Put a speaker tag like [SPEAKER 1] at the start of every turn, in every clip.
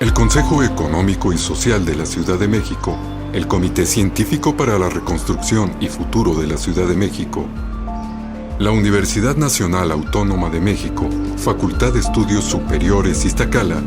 [SPEAKER 1] El Consejo Económico y Social de la Ciudad de México, el Comité Científico para la Reconstrucción y Futuro de la Ciudad de México, la Universidad Nacional Autónoma de México, Facultad de Estudios Superiores Iztacala,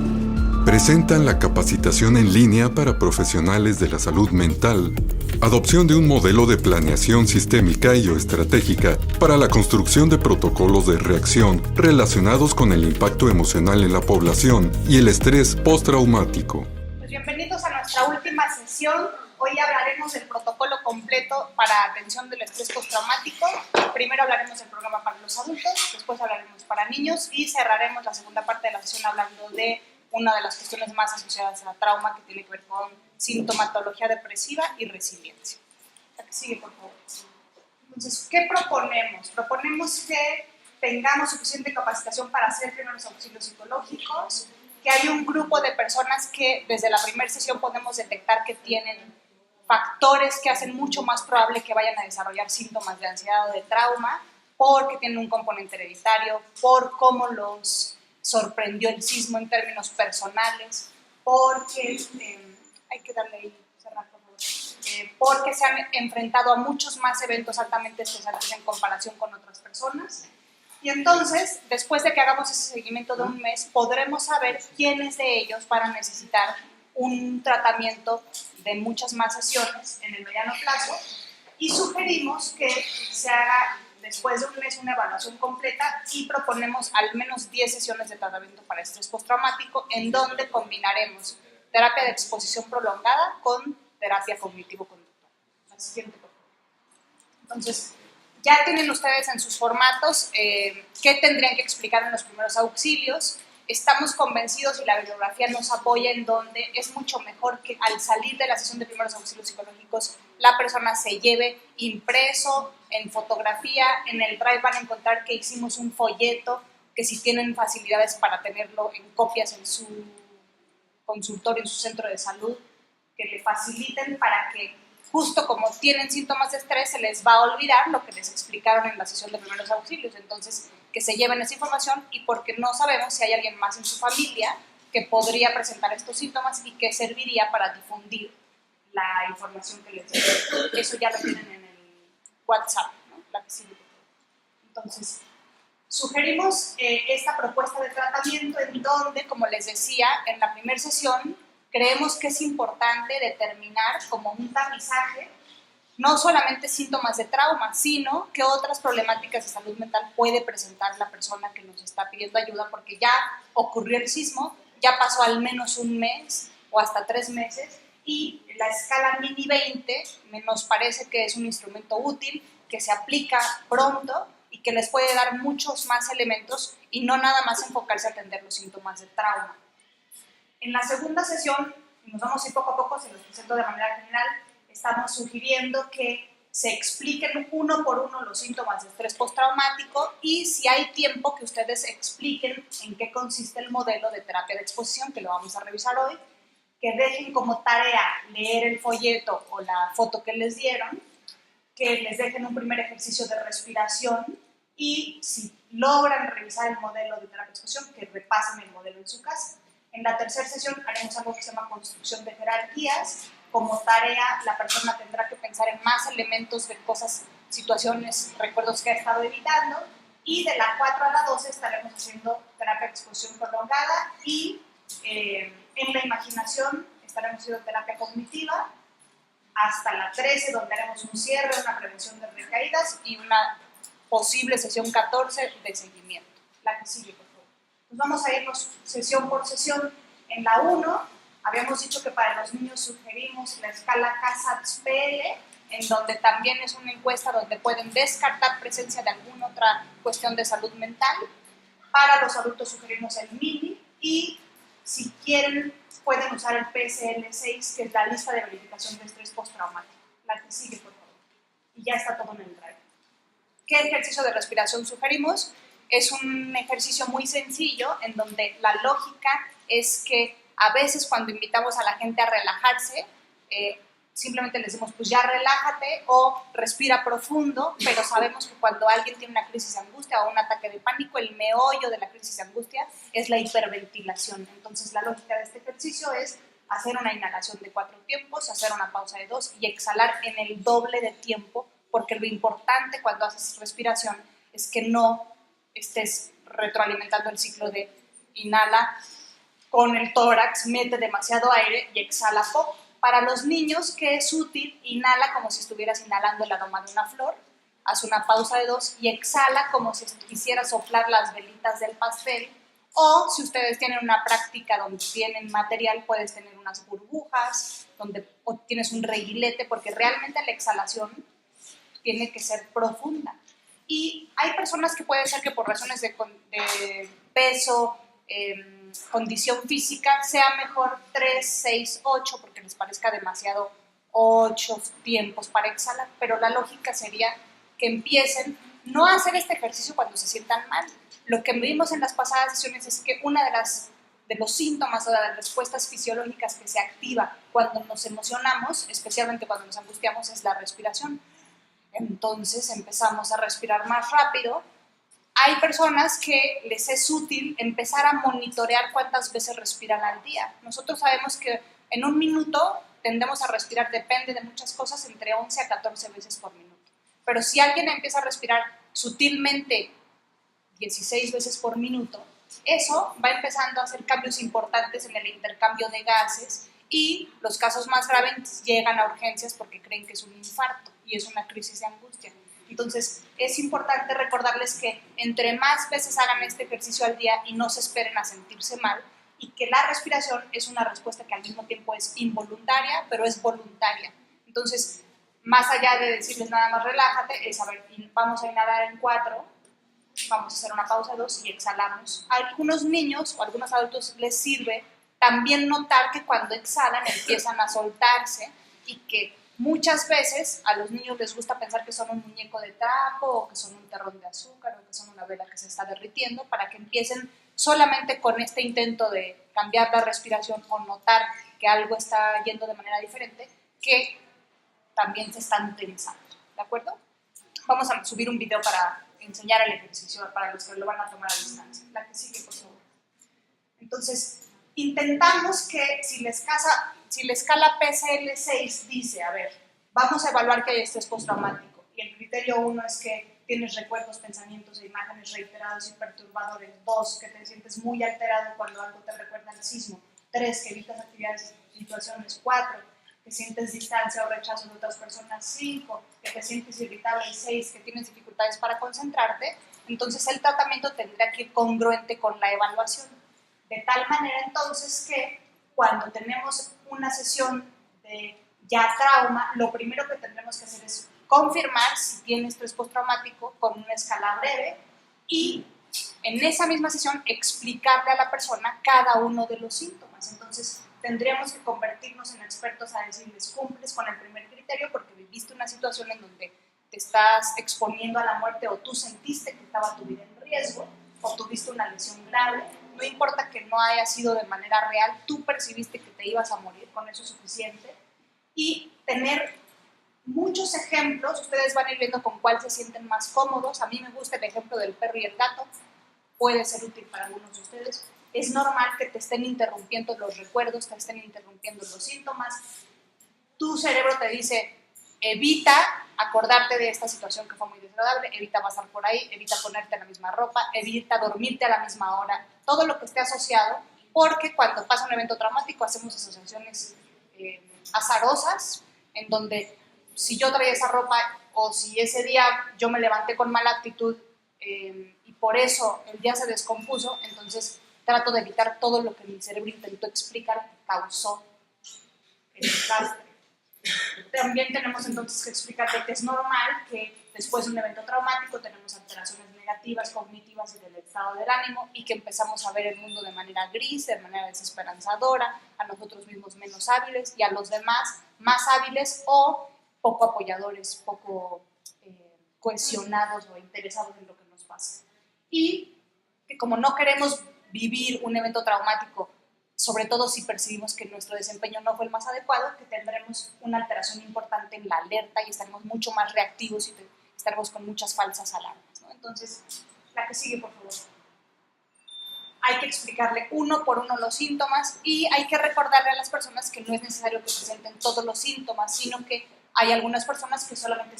[SPEAKER 1] presentan la capacitación en línea para profesionales de la salud mental, adopción de un modelo de planeación sistémica y o estratégica para la construcción de protocolos de reacción relacionados con el impacto emocional en la población y el estrés postraumático.
[SPEAKER 2] Pues bienvenidos a nuestra última sesión. Hoy hablaremos del protocolo completo para atención del estrés postraumático. Primero hablaremos del programa para los adultos, después hablaremos para niños y cerraremos la segunda parte de la sesión hablando de una de las cuestiones más asociadas a trauma que tiene que ver con sintomatología depresiva y resiliencia. La que sigue, por favor. Entonces, ¿qué proponemos? Proponemos que tengamos suficiente capacitación para hacer primeros auxilios psicológicos, que hay un grupo de personas que desde la primera sesión podemos detectar que tienen factores que hacen mucho más probable que vayan a desarrollar síntomas de ansiedad o de trauma, porque tienen un componente hereditario, por cómo los sorprendió el sismo en términos personales, porque hay que darle ahí, cerrar por favor, porque se han enfrentado a muchos más eventos altamente estresantes en comparación con otras personas. Y entonces, después de que hagamos ese seguimiento de un mes, podremos saber quiénes de ellos van a necesitar un tratamiento de muchas más sesiones en el mediano plazo, y sugerimos que se haga después de un mes una evaluación completa y proponemos al menos 10 sesiones de tratamiento para estrés postraumático en donde combinaremos terapia de exposición prolongada con terapia cognitivo-conductual. La siguiente, por favor. Entonces, ya tienen ustedes en sus formatos qué tendrían que explicar en los primeros auxilios. Estamos convencidos y la bibliografía nos apoya en donde es mucho mejor que al salir de la sesión de primeros auxilios psicológicos la persona se lleve impreso en fotografía. En el Drive van a encontrar que hicimos un folleto que si tienen facilidades para tenerlo en copias en su consultorio, en su centro de salud, que le faciliten para que justo como tienen síntomas de estrés se les va a olvidar lo que les explicaron en la sesión de primeros auxilios. Entonces, que se lleven esa información, y porque no sabemos si hay alguien más en su familia que podría presentar estos síntomas y que serviría para difundir la información que les dieron. Eso ya lo tienen en el WhatsApp, ¿no? La que sigue. Entonces, sugerimos esta propuesta de tratamiento en donde, como les decía, en la primera sesión creemos que es importante determinar como un tamizaje no solamente síntomas de trauma, sino que otras problemáticas de salud mental puede presentar la persona que nos está pidiendo ayuda, porque ya ocurrió el sismo, ya pasó al menos un mes o hasta 3 meses, y la escala Mini 20 nos parece que es un instrumento útil, que se aplica pronto y que les puede dar muchos más elementos y no nada más enfocarse a atender los síntomas de trauma. En la segunda sesión, nos vamos a ir poco a poco, se los presento de manera general. Estamos sugiriendo que se expliquen uno por uno los síntomas de estrés postraumático y, si hay tiempo, que ustedes expliquen en qué consiste el modelo de terapia de exposición, que lo vamos a revisar hoy, que dejen como tarea leer el folleto o la foto que les dieron, que les dejen un primer ejercicio de respiración y, si logran revisar el modelo de terapia de exposición, que repasen el modelo en su casa. En la tercera sesión haremos algo que se llama construcción de jerarquías. Como tarea, la persona tendrá que pensar en más elementos de cosas, situaciones, recuerdos que ha estado evitando. Y de la 4 a la 12 estaremos haciendo terapia de exposición prolongada y en la imaginación estaremos haciendo terapia cognitiva hasta la 13, donde haremos un cierre, una prevención de recaídas y una posible sesión 14 de seguimiento. La que sigue, por favor. Nos vamos a irnos sesión por sesión. En la 1 habíamos dicho que para los niños sugerimos la escala CASATS-PL, en donde también es una encuesta donde pueden descartar presencia de alguna otra cuestión de salud mental. Para los adultos sugerimos el MINI y, si quieren, pueden usar el PSL-6, que es la lista de verificación de estrés postraumático. La que sigue, por favor. Y ya está todo en el Drive. ¿Qué ejercicio de respiración sugerimos? Es un ejercicio muy sencillo en donde la lógica es que a veces cuando invitamos a la gente a relajarse, simplemente les decimos, pues ya relájate o respira profundo, pero sabemos que cuando alguien tiene una crisis de angustia o un ataque de pánico, el meollo de la crisis de angustia es la hiperventilación. Entonces, la lógica de este ejercicio es hacer una inhalación de 4 tiempos, hacer una pausa de 2 y exhalar en el doble de tiempo, porque lo importante cuando haces respiración es que no estés retroalimentando el ciclo de inhala con el tórax, mete demasiado aire y exhala poco. Para los niños, que es útil, inhala como si estuvieras inhalando el aroma de una flor, haz una pausa de 2 y exhala como si quisieras soplar las velitas del pastel. O si ustedes tienen una práctica donde tienen material, puedes tener unas burbujas, o tienes un reguilete, porque realmente la exhalación tiene que ser profunda. Y hay personas que puede ser que por razones de peso, condición física, sea mejor 3, 6, 8, porque les parezca demasiado 8 tiempos para exhalar, pero la lógica sería que empiecen no a hacer este ejercicio cuando se sientan mal. Lo que vimos en las pasadas sesiones es que una de los síntomas o de las respuestas fisiológicas que se activa cuando nos emocionamos, especialmente cuando nos angustiamos, es la respiración. Entonces empezamos a respirar más rápido. Hay personas que les es útil empezar a monitorear cuántas veces respiran al día. Nosotros sabemos que en un minuto tendemos a respirar, depende de muchas cosas, entre 11 a 14 veces por minuto. Pero si alguien empieza a respirar sutilmente 16 veces por minuto, eso va empezando a hacer cambios importantes en el intercambio de gases y los casos más graves llegan a urgencias porque creen que es un infarto y es una crisis de angustia. Entonces, es importante recordarles que entre más veces hagan este ejercicio al día y no se esperen a sentirse mal, y que la respiración es una respuesta que al mismo tiempo es involuntaria, pero es voluntaria. Entonces, más allá de decirles nada más relájate, es a ver, vamos a inhalar en 4, vamos a hacer una pausa 2 y exhalamos. A algunos niños o a algunos adultos les sirve también notar que cuando exhalan empiezan a soltarse y que muchas veces a los niños les gusta pensar que son un muñeco de trapo o que son un terrón de azúcar o que son una vela que se está derritiendo, para que empiecen solamente con este intento de cambiar la respiración o notar que algo está yendo de manera diferente, que también se están tensando, ¿de acuerdo? Vamos a subir un video para enseñar el ejercicio para los que lo van a tomar a distancia. La que sigue, por favor. Entonces, intentamos que si la escala PCL-6 dice, a ver, vamos a evaluar que hay estrés postraumático, y el criterio 1 es que tienes recuerdos, pensamientos e imágenes reiterados y perturbadores. 2, que te sientes muy alterado cuando algo te recuerda al sismo. 3, que evitas actividades y situaciones. 4, que sientes distancia o rechazo de otras personas. 5, que te sientes irritable. Y 6, que tienes dificultades para concentrarte. Entonces el tratamiento tendría que ir congruente con la evaluación. De tal manera entonces que cuando tenemos una sesión de ya trauma, lo primero que tendremos que hacer es confirmar si tiene estrés postraumático con una escala breve y en esa misma sesión explicarle a la persona cada uno de los síntomas. Entonces tendríamos que convertirnos en expertos a decirles, cumples con el primer criterio porque viviste una situación en donde te estás exponiendo a la muerte o tú sentiste que estaba tu vida en riesgo o tuviste una lesión grave. No importa que no haya sido de manera real, tú percibiste que te ibas a morir, con eso es suficiente. Y tener muchos ejemplos, ustedes van a ir viendo con cuál se sienten más cómodos. A mí me gusta el ejemplo del perro y el gato, puede ser útil para algunos de ustedes. Es normal que te estén interrumpiendo los recuerdos, te estén interrumpiendo los síntomas. Tu cerebro te dice, evita acordarte de esta situación que fue muy desagradable, evita pasar por ahí, evita ponerte la misma ropa, evita dormirte a la misma hora, todo lo que esté asociado, porque cuando pasa un evento traumático hacemos asociaciones azarosas, en donde si yo traía esa ropa o si ese día yo me levanté con mala actitud y por eso el día se descompuso, entonces trato de evitar todo lo que mi cerebro intentó explicar que causó el desastre. También tenemos entonces que explicarte que es normal que después de un evento traumático tenemos alteraciones negativas, cognitivas y del estado del ánimo y que empezamos a ver el mundo de manera gris, de manera desesperanzadora, a nosotros mismos menos hábiles y a los demás más hábiles o poco apoyadores, poco cohesionados o interesados en lo que nos pasa. Y que como no queremos vivir un evento traumático sobre todo si percibimos que nuestro desempeño no fue el más adecuado, que tendremos una alteración importante en la alerta y estaremos mucho más reactivos y estaremos con muchas falsas alarmas, ¿no? Entonces, la que sigue, por favor. Hay que explicarle uno por uno los síntomas y hay que recordarle a las personas que no es necesario que presenten todos los síntomas, sino que hay algunas personas que solamente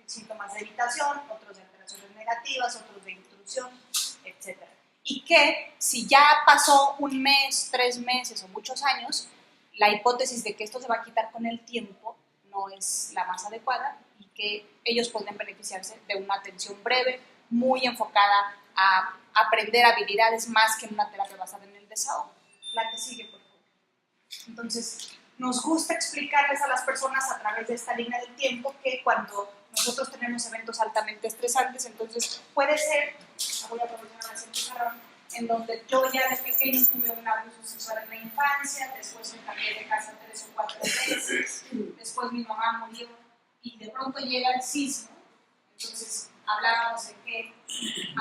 [SPEAKER 2] síntomas de evitación, otros de alteraciones negativas, otros de intrusión, etc. Y que si ya pasó un mes, 3 meses o muchos años, la hipótesis de que esto se va a quitar con el tiempo no es la más adecuada y que ellos pueden beneficiarse de una atención breve, muy enfocada a aprender habilidades más que en una terapia basada en el desahogo. La que sigue, por favor. Entonces, nos gusta explicarles a las personas a través de esta línea del tiempo que cuando nosotros tenemos eventos altamente estresantes, entonces puede ser, voy a aprovechar la pizarrón, en donde yo ya de pequeño tuve un abuso sexual en la infancia, después me cambié de casa 3 o 4 veces, después mi mamá murió y de pronto llega el sismo. Entonces hablábamos de que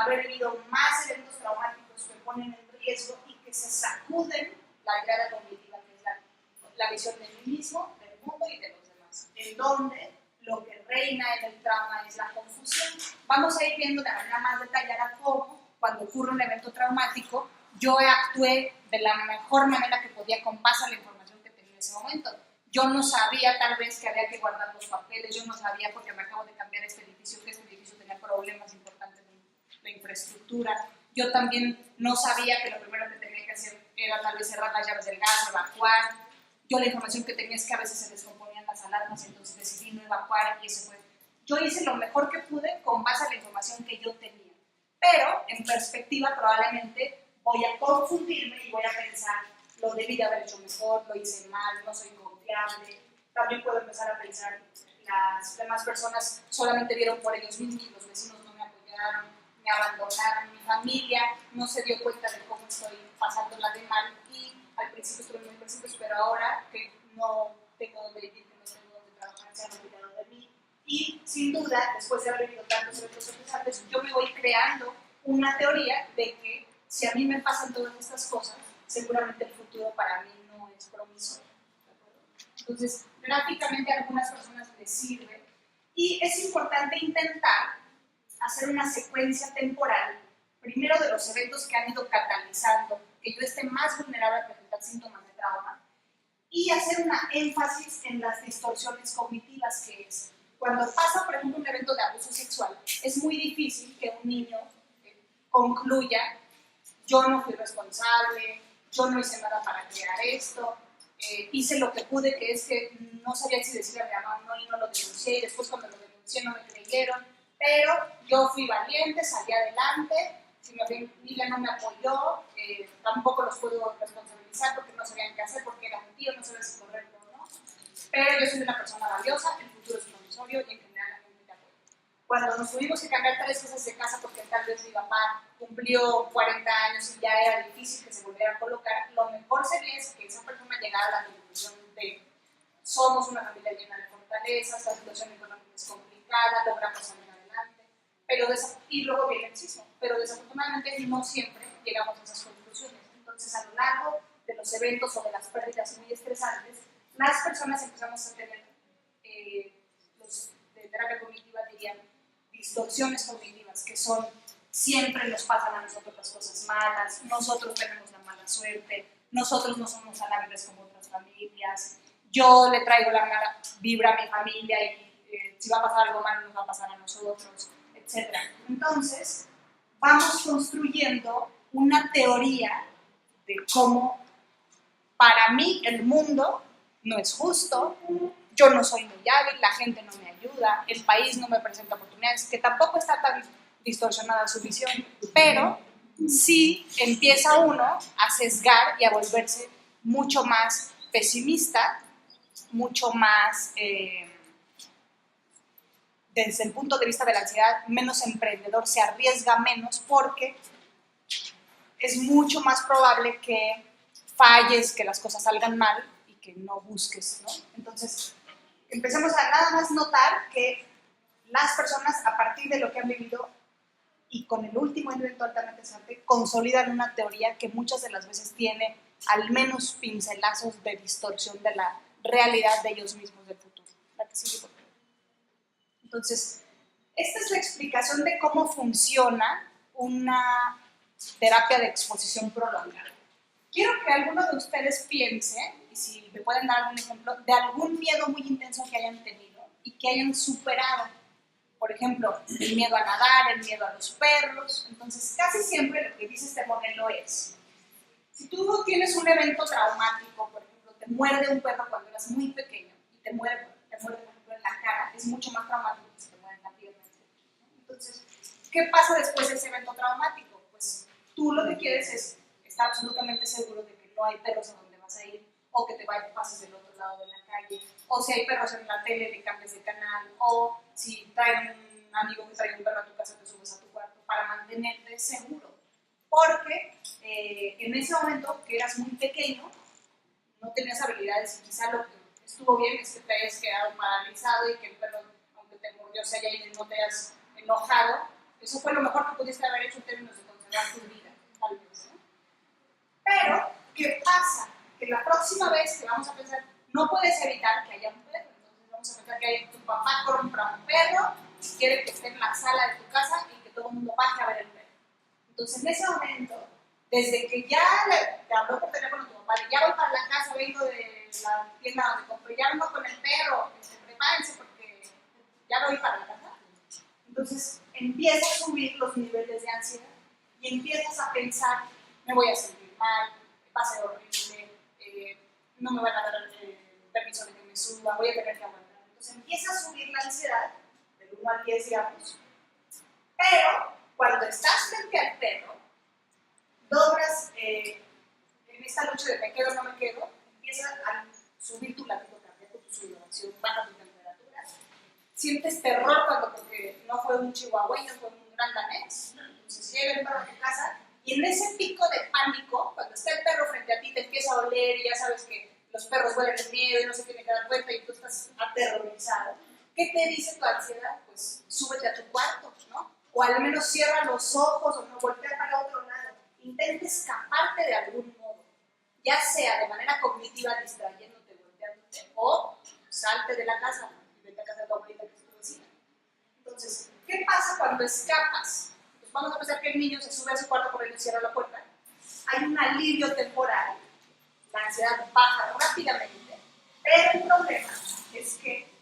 [SPEAKER 2] haber vivido más eventos traumáticos que ponen en riesgo y que se sacuden la mirada cognitiva, que es la visión de mí mismo, del mundo y de los demás, en donde lo que reina en el trauma es la confusión. Vamos a ir viendo de manera más detallada cómo, cuando ocurre un evento traumático, yo actué de la mejor manera que podía con base a la información que tenía en ese momento. Yo no sabía tal vez que había que guardar los papeles, yo no sabía porque me acabo de cambiar este edificio, que este edificio tenía problemas importantes de infraestructura. Yo también no sabía que lo primero que tenía que hacer era tal vez cerrar las llaves del gas, evacuar. Yo la información que tenía es que a veces se descomponían las alarmas, entonces decidí no evacuar y eso fue. Yo hice lo mejor que pude con base a la información que yo tenía. Pero en perspectiva probablemente voy a confundirme y voy a pensar, lo debí de haber hecho mejor, lo hice mal, no soy confiable. También puedo empezar a pensar, las demás personas solamente vieron por ellos mismos, los vecinos no me apoyaron, me abandonaron, mi familia no se dio cuenta de cómo estoy pasándola de mal y al principio estuve muy presente, pero ahora que no tengo donde vivir, que no tengo donde trabajar, se han olvidado de mí. Y sin duda, después de haber vivido tantos eventos estresantes, yo me voy creando una teoría de que si a mí me pasan todas estas cosas, seguramente el futuro para mí no es promisorio. Entonces, gráficamente a algunas personas les sirve y es importante intentar hacer una secuencia temporal, primero de los eventos que han ido catalizando, que yo esté más vulnerable a presentar síntomas de trauma, y hacer una énfasis en las distorsiones cognitivas, que es cuando pasa, por ejemplo, un evento de abuso sexual, es muy difícil que un niño concluya, yo no fui responsable, yo no hice nada para crear esto, hice lo que pude, que es que no sabía si decirle a mi mamá no y no lo denuncié, y después cuando lo denuncié no me creyeron, pero yo fui valiente, salí adelante, si mi familia no me apoyó, tampoco los puedo responsabilizar porque no sabían qué hacer, porque era un tío, no sabía si correcto o no, pero yo soy una persona valiosa, el futuro es promisorio y en general la gente te apoya. Cuando nos tuvimos que cambiar 3 veces de casa porque tal vez mi papá cumplió 40 años y ya era difícil que se volviera a colocar, lo mejor sería que esa persona llegara a la conclusión de somos una familia llena de fortalezas, la situación económica es complicada, logramos salir adelante, y luego viene el sismo, pero desafortunadamente no siempre llegamos a esas conclusiones. Entonces, a lo largo de los eventos o de las pérdidas muy estresantes, las personas empezamos a tener, los de terapia cognitiva dirían, distorsiones cognitivas, que son siempre nos pasan a nosotros las cosas malas, nosotros tenemos la mala suerte, nosotros no somos tan hábiles como otras familias, yo le traigo la mala vibra a mi familia y si va a pasar algo malo nos va a pasar a nosotros, etc. Entonces, vamos construyendo una teoría de cómo para mí el mundo no es justo, yo no soy muy hábil, la gente no me ayuda, el país no me presenta oportunidades, que tampoco está tan distorsionada su visión, pero sí empieza uno a sesgar y a volverse mucho más pesimista, mucho más, desde el punto de vista de la ansiedad, menos emprendedor, se arriesga menos porque es mucho más probable que falles, que las cosas salgan mal y que no busques, ¿no? Entonces, empecemos a nada más notar que las personas, a partir de lo que han vivido y con el último evento altamente estresante, consolidan una teoría que muchas de las veces tiene al menos pincelazos de distorsión de la realidad de ellos mismos del futuro. La que sigue, por favor. Entonces, esta es la explicación de cómo funciona una terapia de exposición prolongada. Quiero que alguno de ustedes piense, y si me pueden dar algún ejemplo, de algún miedo muy intenso que hayan tenido y que hayan superado. Por ejemplo, el miedo a nadar, el miedo a los perros. Entonces, casi siempre lo que dice este modelo es, si tú tienes un evento traumático, por ejemplo, te muerde un perro cuando eras muy pequeño y te muerde por ejemplo, en la cara, es mucho más traumático que si te muerde en la pierna. Entonces, ¿qué pasa después de ese evento traumático? Pues tú lo que quieres es estar absolutamente seguro de que no hay perros a donde vas a ir, o que te pases del otro lado de la calle, o si hay perros en la tele, le cambies de canal, o si traen un amigo que trae un perro a tu casa, te subes a tu cuarto, para mantenerte seguro. Porque en ese momento, que eras muy pequeño, no tenías habilidades y quizá lo que estuvo bien es que te hayas quedado paralizado y que el perro, aunque te mordió, se haya ido y no te hayas enojado. Eso fue lo mejor que pudiste haber hecho en términos de conservar tu vida, tal vez, ¿no? Pero, ¿qué pasa? Que la próxima vez que vamos a pensar, no puedes evitar que haya un perro. Entonces vamos a pensar que tu papá compra un perro y quiere que esté en la sala de tu casa y que todo el mundo baje a ver el perro. Entonces, en ese momento, desde que ya te habló por teléfono tu papá, ya voy para la casa, vengo de la tienda donde compré, ya vengo con el perro, prepárense porque ya voy para la casa. Entonces, empiezas a subir los niveles de ansiedad y empiezas a pensar, me voy a sentir mal, va a ser horrible, no me van a dar permiso de que me suba, voy a tener que aguantar. Entonces, empieza a subir la ansiedad, del 1 al 10, digamos, pero cuando estás frente al perro, logras, en esta lucha de me quedo o no me quedo, empieza a subir tu latido cardíaco, tu sudoración, baja tu temperatura, sientes terror porque no fue un chihuahueño, fue un gran danés, entonces llega el perro a tu casa y en ese pico de pánico, cuando está el perro frente a ti, te empieza a oler y ya sabes que los perros huelen el miedo y no se tiene que dar cuenta y tú estás aterrorizado. ¿Qué te dice tu ansiedad? Pues súbete a tu cuarto, ¿no? O al menos cierra los ojos o no voltea para otro lado. Intenta escaparte de algún modo, ya sea de manera cognitiva, distrayéndote, volteándote, o salte de la casa y vete a casa de tu abuelita que es tu vecina. Entonces, ¿qué pasa cuando escapas? Pues vamos a pensar que el niño se sube a su cuarto corriendo y cierra la puerta. Hay un alivio temporal, la ansiedad baja rápidamente, pero el problema es que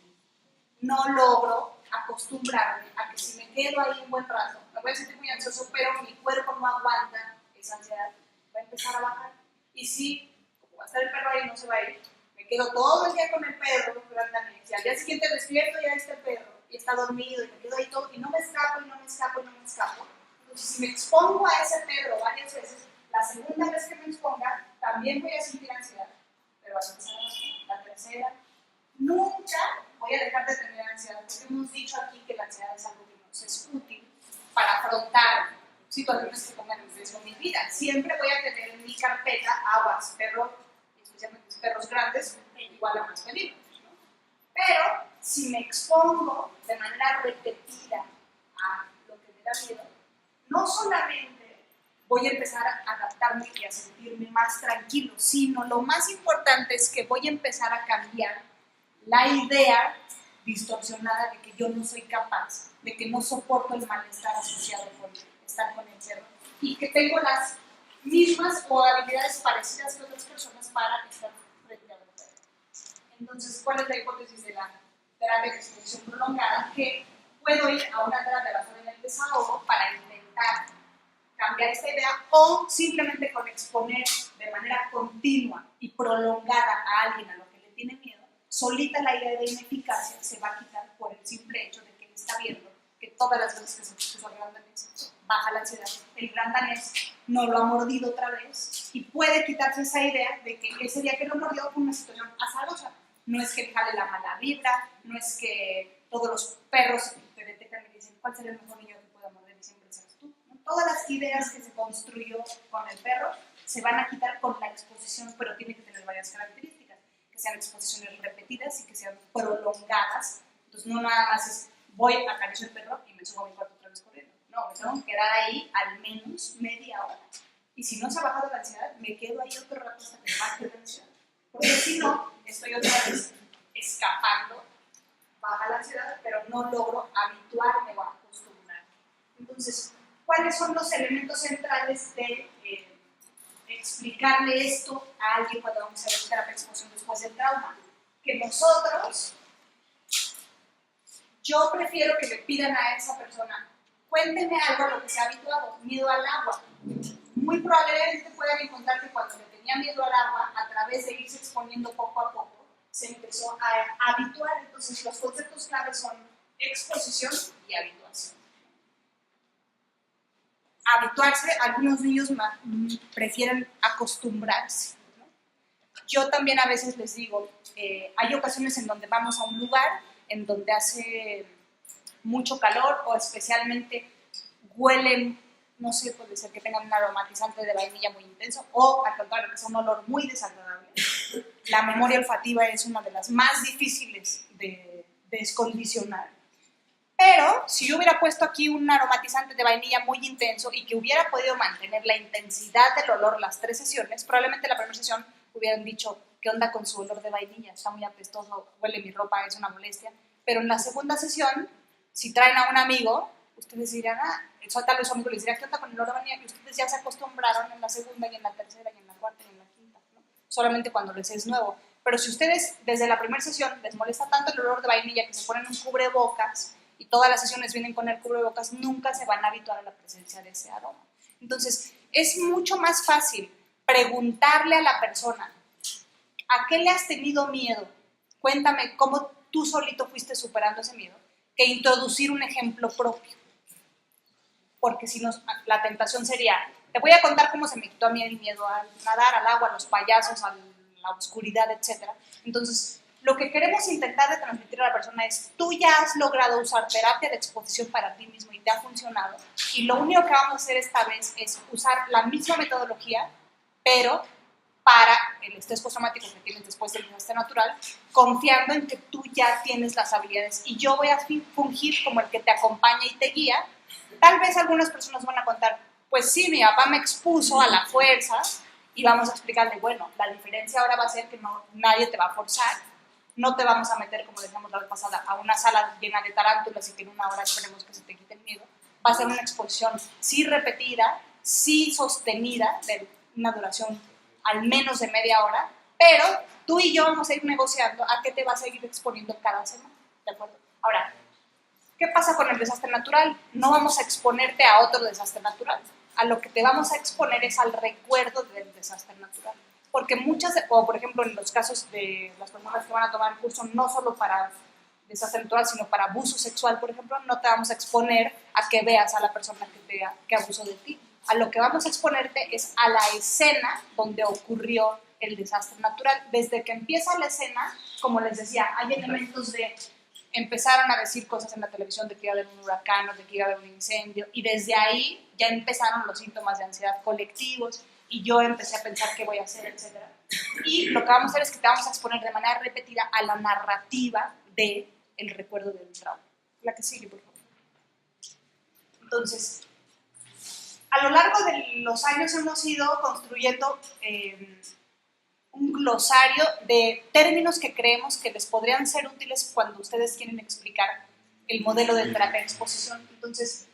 [SPEAKER 2] no logro acostumbrarme a que si me quedo ahí un buen rato, me voy a sentir muy ansioso, pero mi cuerpo no aguanta esa ansiedad, va a empezar a bajar. Y si, como va a estar el perro ahí, no se va a ir, me quedo todo el día con el perro, y al día siguiente despierto y ya está el perro, y está dormido, y me quedo ahí todo, y no me escapo, y no me escapo, y no me escapo. Entonces, si me expongo a ese perro varias veces, la segunda vez que me exponga, también voy a sentir ansiedad, pero la tercera, nunca voy a dejar de tener ansiedad, porque hemos dicho aquí que la ansiedad es algo que nos es útil para afrontar situaciones que pongan en riesgo mi vida. Siempre voy a tener en mi carpeta aguas, perros, especialmente perros grandes, igual a más peligros, ¿no? Pero si me expongo de manera repetida a lo que me da miedo, no solamente voy a empezar a adaptarme y a sentirme más tranquilo, sino lo más importante es que voy a empezar a cambiar la idea distorsionada de que yo no soy capaz, de que no soporto el malestar asociado con estar con el perro y que tengo las mismas o habilidades parecidas que otras personas para estar frente a un perro. Entonces, ¿cuál es la hipótesis de la terapia de exposición prolongada? Que puedo ir a una terapia basada en el desahogo para intentar cambiar esta idea o simplemente con exponer de manera continua y prolongada a alguien a lo que le tiene miedo, solita la idea de ineficacia se va a quitar por el simple hecho de que él está viendo que todas las veces que se puso el gran danés baja la ansiedad, el gran danés no lo ha mordido otra vez y puede quitarse esa idea de que ese día que lo mordió fue una situación azarosa. No es que le jale la mala vibra, no es que todos los perros te detectan y dicen cuál sería el mejor niño que pueda morder y siempre seas tú, ¿no? Todas las ideas que se construyó con el perro se van a quitar con la exposición, pero tiene que tener varias características, que sean exposiciones repetidas y que sean prolongadas. Entonces no nada más es voy, acaricio el perro y me subo a mi cuarto otra vez corriendo. No, me tengo que quedar ahí al menos media hora. Y si no se ha bajado la ansiedad, me quedo ahí otro rato hasta que baje la ansiedad. Porque si no, estoy otra vez escapando, baja la ansiedad, pero no logro habituarme o acostumbrarme. Entonces, ¿cuáles son los elementos centrales de explicarle esto a alguien cuando vamos a ver terapia de exposición después del trauma? Que nosotros, yo prefiero que le pidan a esa persona, cuénteme algo a lo que se ha habituado, miedo al agua. Muy probablemente puedan encontrar que cuando le tenía miedo al agua, a través de irse exponiendo poco a poco, se empezó a habituar. Entonces, los conceptos claves son exposición y habituación. Habituarse, algunos niños prefieren acostumbrarse, ¿no? Yo también a veces les digo, hay ocasiones en donde vamos a un lugar en donde hace mucho calor o especialmente huelen, no sé, puede ser que tengan un aromatizante de vainilla muy intenso o al contrario, que es un olor muy desagradable. La memoria olfativa es una de las más difíciles de descondicionar. Pero si yo hubiera puesto aquí un aromatizante de vainilla muy intenso y que hubiera podido mantener la intensidad del olor las 3 sesiones, probablemente la primera sesión hubieran dicho, ¿qué onda con su olor de vainilla? Está muy apestoso, huele mi ropa, es una molestia. Pero en la segunda sesión, si traen a un amigo, ustedes dirán, tal vez su amigo les dirá, ¿qué onda con el olor de vainilla? Y ustedes ya se acostumbraron en la segunda y en la tercera y en la cuarta y en la quinta, ¿no? Solamente cuando les es nuevo. Pero si ustedes desde la primera sesión les molesta tanto el olor de vainilla que se ponen un cubrebocas y todas las sesiones vienen con el cubrebocas, nunca se van a habituar a la presencia de ese aroma. Entonces, es mucho más fácil preguntarle a la persona, ¿a qué le has tenido miedo? Cuéntame cómo tú solito fuiste superando ese miedo, que introducir un ejemplo propio. Porque si nos, la tentación sería, te voy a contar cómo se me quitó a mí el miedo al nadar, al agua, a los payasos, a la oscuridad, etc. Entonces, lo que queremos intentar de transmitir a la persona es, tú ya has logrado usar terapia de exposición para ti mismo y te ha funcionado, y lo único que vamos a hacer esta vez es usar la misma metodología, pero para el estrés postraumático que tienes después del desastre natural, confiando en que tú ya tienes las habilidades y yo voy a fungir como el que te acompaña y te guía. Tal vez algunas personas van a contar, pues sí, mi papá me expuso a la fuerza y vamos a explicarle, bueno, la diferencia ahora va a ser que nadie te va a forzar, no te vamos a meter, como decíamos la vez pasada, a una sala llena de tarántulas y que en una hora esperemos que se te quite el miedo. Va a ser una exposición sí repetida, sí sostenida, de una duración al menos de media hora, pero tú y yo vamos a ir negociando a qué te vas a ir exponiendo cada semana, ¿de acuerdo? Ahora, ¿qué pasa con el desastre natural? No vamos a exponerte a otro desastre natural. A lo que te vamos a exponer es al recuerdo del desastre natural. Porque muchas, o por ejemplo en los casos de las personas que van a tomar el curso, no solo para desastre natural, sino para abuso sexual, por ejemplo, no te vamos a exponer a que veas a la persona que abusó de ti. A lo que vamos a exponerte es a la escena donde ocurrió el desastre natural. Desde que empieza la escena, como les decía, hay elementos de empezaron a decir cosas en la televisión de que iba a haber un huracán o de que iba a haber un incendio, y desde ahí ya empezaron los síntomas de ansiedad colectivos y yo empecé a pensar qué voy a hacer, etc. Y lo que vamos a hacer es que te vamos a exponer de manera repetida a la narrativa del recuerdo del trauma. La que sigue, por favor. Entonces, a lo largo de los años hemos ido construyendo un glosario de términos que creemos que les podrían ser útiles cuando ustedes quieren explicar el modelo de terapia de exposición. Entonces,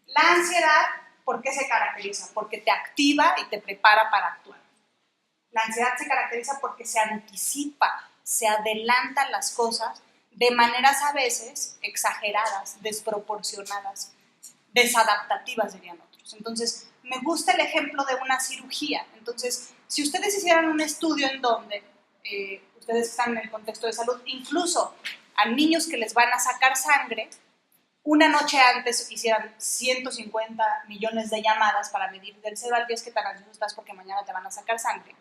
[SPEAKER 2] la ansiedad, ¿por qué se caracteriza? Porque te activa y te prepara para actuar. La ansiedad se caracteriza porque se anticipa, se adelantan las cosas de maneras a veces exageradas, desproporcionadas, desadaptativas, dirían otros. Entonces, me gusta el ejemplo de una cirugía. Entonces, si ustedes hicieran un estudio en donde ustedes están en el contexto de salud, incluso a niños que les van a sacar sangre, una noche antes hicieran 150 millones de llamadas para medir del 0 al 10 qué tan ansioso estás porque mañana te van a sacar sangre.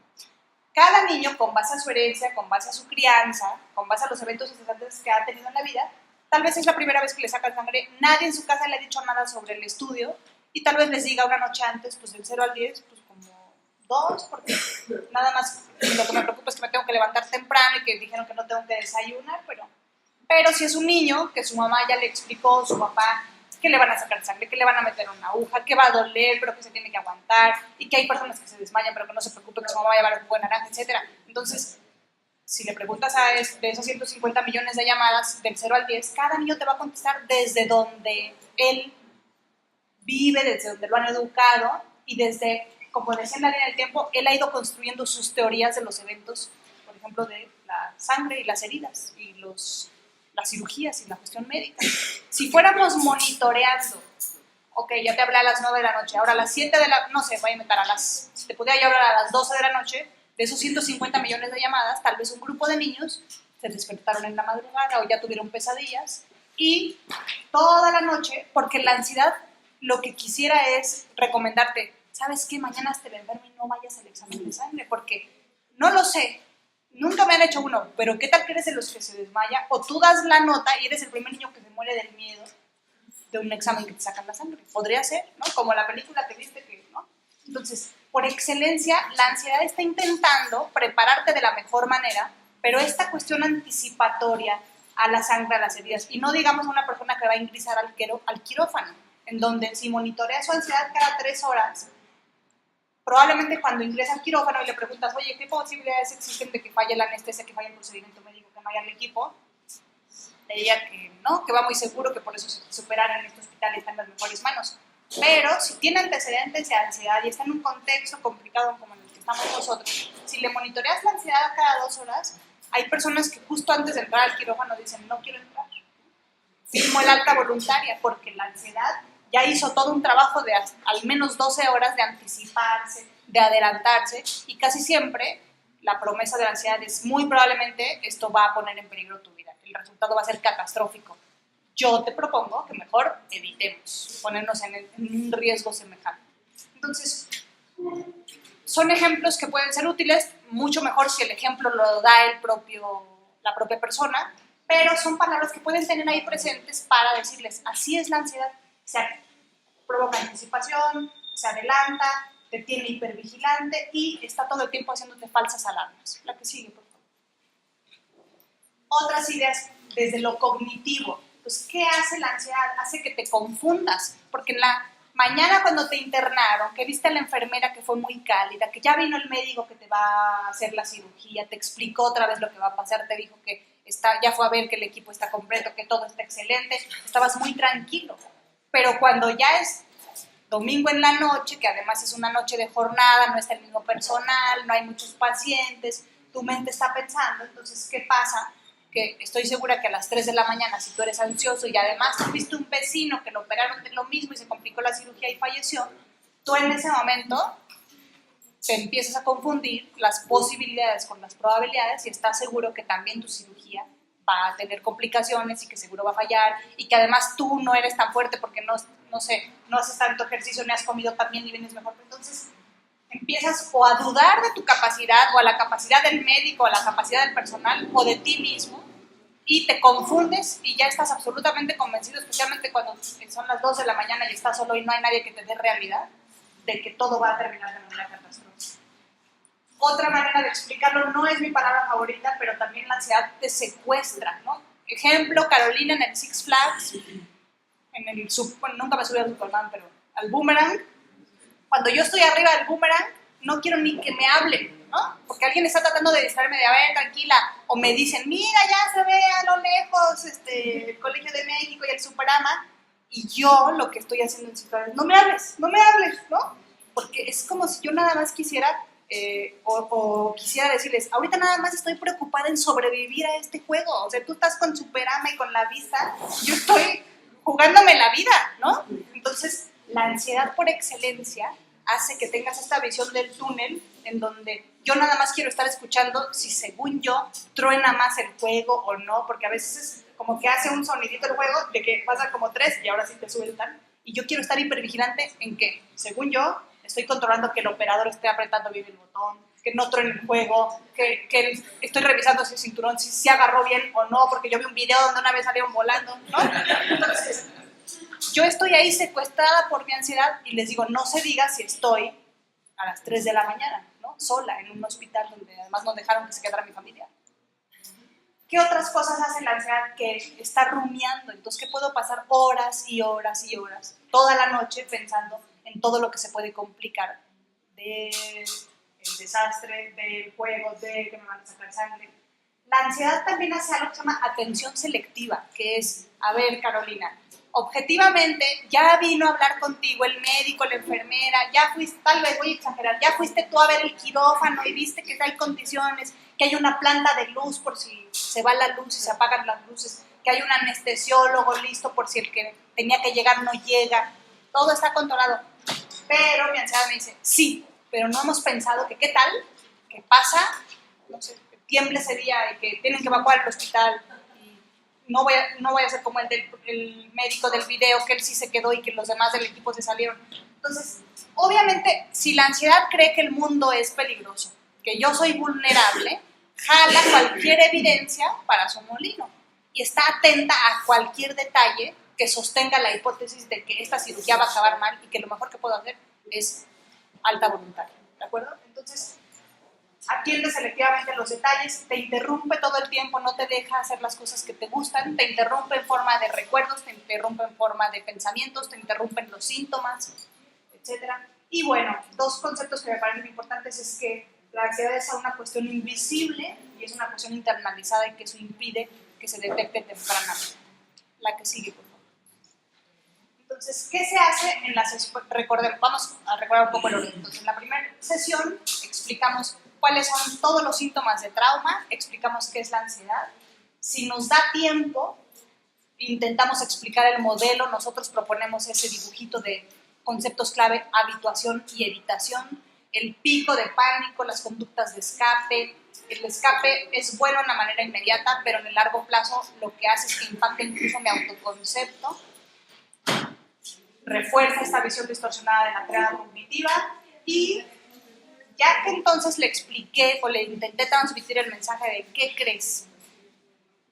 [SPEAKER 2] Cada niño, con base a su herencia, con base a su crianza, con base a los eventos estresantes que ha tenido en la vida, tal vez es la primera vez que le sacan sangre, nadie en su casa le ha dicho nada sobre el estudio, y tal vez les diga una noche antes, pues del 0 al 10, pues como 2, porque nada más lo que me preocupa es que me tengo que levantar temprano y que dijeron que no tengo que desayunar, pero si es un niño que su mamá ya le explicó, su papá, que le van a sacar sangre, que le van a meter una aguja, que va a doler, pero que se tiene que aguantar, y que hay personas que se desmayan, pero que no se preocupen, que su mamá va a llevar un buen naranja, etc. Entonces, si le preguntas de esos 150 millones de llamadas, del 0 al 10, cada niño te va a contestar desde donde él vive, desde donde lo han educado, y desde, como decía en la línea del tiempo, él ha ido construyendo sus teorías de los eventos, por ejemplo, de la sangre y las heridas, y las cirugías y la cuestión médica. Si fuéramos monitoreando, ok, ya te hablé a las 9 de la noche, ahora a las 7 de la, no sé, voy a inventar, te podría yo hablar a las 12 de la noche, de esos 150 millones de llamadas, tal vez un grupo de niños se despertaron en la madrugada o ya tuvieron pesadillas, y toda la noche, porque la ansiedad lo que quisiera es recomendarte, ¿sabes qué? Mañana te va a enfermo y no vayas al examen de sangre, porque no lo sé, nunca me han hecho uno, pero ¿qué tal que eres de los que se desmaya? O tú das la nota y eres el primer niño que se muere del miedo de un examen que te sacan la sangre. Podría ser, ¿no? Como la película que viste, ¿no? Entonces, por excelencia, la ansiedad está intentando prepararte de la mejor manera, pero esta cuestión anticipatoria a la sangre, a las heridas, y no digamos a una persona que va a ingresar al quirófano, en donde si monitorea su ansiedad cada 3 horas, probablemente cuando ingresa al quirófano y le preguntas, oye, ¿qué posibilidades existen de que falle la anestesia, que falle el procedimiento médico, que vaya el equipo? Le diría que no, que va muy seguro, que por eso se operan en este hospital y está en las mejores manos. Pero si tiene antecedentes de ansiedad y está en un contexto complicado como en el que estamos nosotros, si le monitoreas la ansiedad cada 2 horas, hay personas que justo antes de entrar al quirófano dicen, no quiero entrar. Firmo el alta voluntaria, porque la ansiedad ya hizo todo un trabajo de al menos 12 horas de anticiparse, de adelantarse, y casi siempre la promesa de la ansiedad es muy probablemente esto va a poner en peligro tu vida, el resultado va a ser catastrófico. Yo te propongo que mejor evitemos ponernos en un riesgo semejante. Entonces, son ejemplos que pueden ser útiles, mucho mejor si el ejemplo lo da la propia persona, pero son palabras que pueden tener ahí presentes para decirles, así es la ansiedad, se provoca anticipación, se adelanta, te tiene hipervigilante y está todo el tiempo haciéndote falsas alarmas. La que sigue, por favor. Otras ideas desde lo cognitivo. Pues, ¿qué hace la ansiedad? Hace que te confundas, porque en la mañana cuando te internaron, que viste a la enfermera que fue muy cálida, que ya vino el médico que te va a hacer la cirugía, te explicó otra vez lo que va a pasar, te dijo que ya fue a ver que el equipo está completo, que todo está excelente, estabas muy tranquilo. Pero cuando ya es domingo en la noche, que además es una noche de jornada, no está el mismo personal, no hay muchos pacientes, tu mente está pensando, entonces, ¿qué pasa? Que estoy segura que a las 3 de la mañana, si tú eres ansioso y además tuviste un vecino que lo operaron de lo mismo y se complicó la cirugía y falleció, tú en ese momento te empiezas a confundir las posibilidades con las probabilidades y estás seguro que también tu cirugía va a tener complicaciones y que seguro va a fallar y que además tú no eres tan fuerte porque no haces tanto ejercicio, ni has comido tan bien y vienes mejor. Entonces empiezas o a dudar de tu capacidad o a la capacidad del médico, o a la capacidad del personal o de ti mismo y te confundes y ya estás absolutamente convencido, especialmente cuando son las 2 de la mañana y estás solo y no hay nadie que te dé realidad de que todo va a terminar de manera catastrófica. Otra manera de explicarlo, no es mi palabra favorita, pero también la ansiedad te secuestra, ¿no? Ejemplo, Carolina en el Six Flags, nunca me subí al Superman, pero al Boomerang. Cuando yo estoy arriba del Boomerang, no quiero ni que me hablen, ¿no? Porque alguien está tratando de distraerme de, a ver, tranquila, o me dicen, mira, ya se ve a lo lejos el Colegio de México y el Superama, y yo lo que estoy haciendo en Superama es, no me hables, ¿no? Porque es como si yo nada más quisiera, o quisiera decirles, ahorita nada más estoy preocupada en sobrevivir a este juego, o sea, tú estás con Superama y con la vista, yo estoy jugándome la vida, ¿no? Entonces, la ansiedad por excelencia hace que tengas esta visión del túnel en donde yo nada más quiero estar escuchando si según yo truena más el juego o no, porque a veces es como que hace un sonidito el juego de que pasa como 3 y ahora sí te sueltan y yo quiero estar hipervigilante en que según yo estoy controlando que el operador esté apretando bien el botón, que no truene el juego, que estoy revisando si el cinturón si se agarró bien o no, porque yo vi un video donde una vez salieron volando, ¿no? Entonces, yo estoy ahí secuestrada por mi ansiedad y les digo, no se diga si estoy a las 3 de la mañana, ¿no? Sola en un hospital donde además nos dejaron que se quedara mi familia. ¿Qué otras cosas hace la ansiedad? Que está rumiando, entonces que puedo pasar horas y horas y horas, toda la noche pensando en todo lo que se puede complicar, del desastre, del juego, de que me van a sacar sangre. La ansiedad también hace algo que se llama atención selectiva, que es, a ver, Carolina, objetivamente ya vino a hablar contigo el médico, la enfermera, ya fuiste, tal vez voy a exagerar, ya fuiste tú a ver el quirófano y viste que hay condiciones, que hay una planta de luz por si se va la luz y se apagan las luces, que hay un anestesiólogo listo por si el que tenía que llegar no llega, todo está controlado. Pero mi ansiedad me dice, sí, pero no hemos pensado que qué tal, que pasa, no sé, que tiemble ese día y que tienen que evacuar el hospital. No voy a ser como el médico del video, que él sí se quedó y que los demás del equipo se salieron. Entonces, obviamente, si la ansiedad cree que el mundo es peligroso, que yo soy vulnerable, jala cualquier evidencia para su molino y está atenta a cualquier detalle que sostenga la hipótesis de que esta cirugía va a acabar mal y que lo mejor que puedo hacer es alta voluntad, ¿de acuerdo? Entonces, atiende selectivamente los detalles, te interrumpe todo el tiempo, no te deja hacer las cosas que te gustan, te interrumpe en forma de recuerdos, te interrumpe en forma de pensamientos, te interrumpen los síntomas, etc. Y bueno, dos conceptos que me parecen importantes es que la ansiedad es una cuestión invisible y es una cuestión internalizada y que eso impide que se detecte tempranamente. La que sigue, por favor. Entonces, ¿qué se hace en la sesión? Recordemos, vamos a recordar un poco el orden. Entonces, en la primera sesión explicamos cuáles son todos los síntomas de trauma, explicamos qué es la ansiedad. Si nos da tiempo, intentamos explicar el modelo, nosotros proponemos ese dibujito de conceptos clave, habituación y evitación, el pico de pánico, las conductas de escape. El escape es bueno en la manera inmediata, pero en el largo plazo lo que hace es que impacte incluso mi autoconcepto, refuerza esta visión distorsionada de la entrada cognitiva y ya que entonces le expliqué o le intenté transmitir el mensaje de ¿qué crees?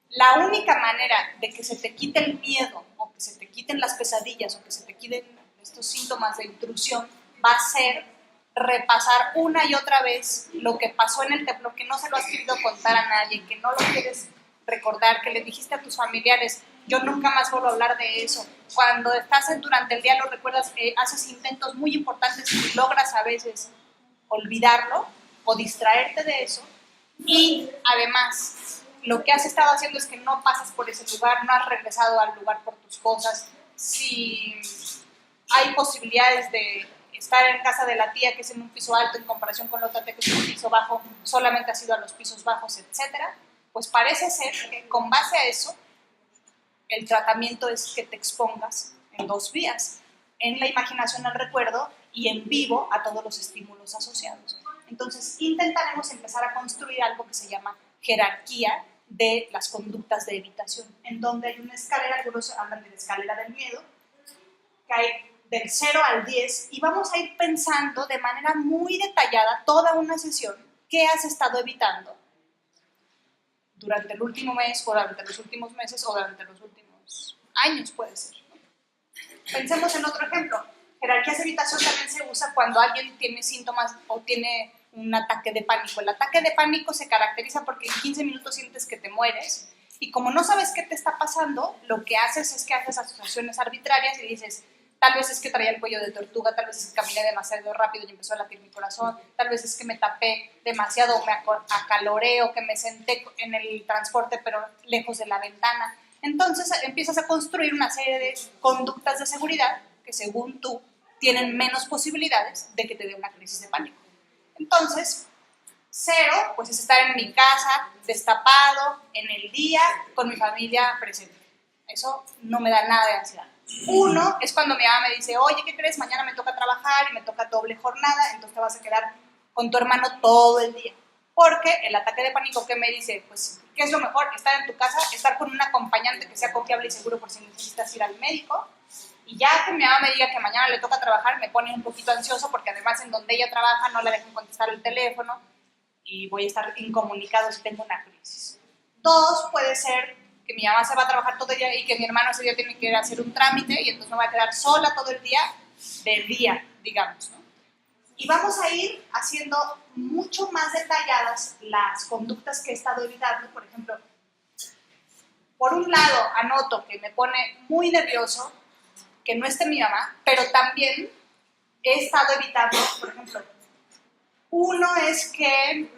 [SPEAKER 2] La única manera de que se te quite el miedo o que se te quiten las pesadillas o que se te quiten estos síntomas de intrusión va a ser repasar una y otra vez lo que pasó en el temblor, que no se lo has querido contar a nadie, que no lo quieres recordar, que le dijiste a tus familiares, yo nunca más vuelvo a hablar de eso. Cuando estás durante el día lo recuerdas, haces intentos muy importantes y logras a veces olvidarlo o distraerte de eso y además lo que has estado haciendo es que no pasas por ese lugar, no has regresado al lugar por tus cosas. Si hay posibilidades de estar en casa de la tía que es en un piso alto en comparación con la otra tía que es en un piso bajo, solamente has ido a los pisos bajos, etcétera, pues parece ser que con base a eso el tratamiento es que te expongas en dos vías, en la imaginación al recuerdo y en vivo a todos los estímulos asociados. Entonces, intentaremos empezar a construir algo que se llama jerarquía de las conductas de evitación, en donde hay una escalera, algunos hablan de la escalera del miedo, que hay del 0 al 10, y vamos a ir pensando de manera muy detallada toda una sesión qué has estado evitando durante el último mes, o durante los últimos meses, o durante los últimos años, puede ser, ¿no? Pensemos en otro ejemplo. Jerarquías de evitación también se usa cuando alguien tiene síntomas o tiene un ataque de pánico. El ataque de pánico se caracteriza porque en 15 minutos sientes que te mueres y como no sabes qué te está pasando, lo que haces es que haces asociaciones arbitrarias y dices, tal vez es que traía el cuello de tortuga, tal vez es que caminé demasiado rápido y empezó a latir mi corazón, tal vez es que me tapé demasiado, me acaloré o que me senté en el transporte pero lejos de la ventana. Entonces empiezas a construir una serie de conductas de seguridad que según tú tienen menos posibilidades de que te dé una crisis de pánico. Entonces, 0, pues es estar en mi casa, destapado, en el día, con mi familia presente. Eso no me da nada de ansiedad. 1 es cuando mi mamá me dice, oye, ¿qué crees? Mañana me toca trabajar y me toca doble jornada, entonces te vas a quedar con tu hermano todo el día. Porque el ataque de pánico que me dice, pues, ¿qué es lo mejor? Estar en tu casa, estar con un acompañante que sea confiable y seguro por si necesitas ir al médico. Y ya que mi mamá me diga que mañana le toca trabajar, me pone un poquito ansioso porque además en donde ella trabaja no le dejan contestar el teléfono y voy a estar incomunicado si tengo una crisis. 2 puede ser que mi mamá se va a trabajar todo el día y que mi hermano ese día tiene que ir a hacer un trámite y entonces me voy a quedar sola todo el día, del día, digamos, ¿no? Y vamos a ir haciendo mucho más detalladas las conductas que he estado evitando. Por ejemplo, por un lado, anoto que me pone muy nervioso que no esté mi mamá, pero también he estado evitando, por ejemplo, uno es que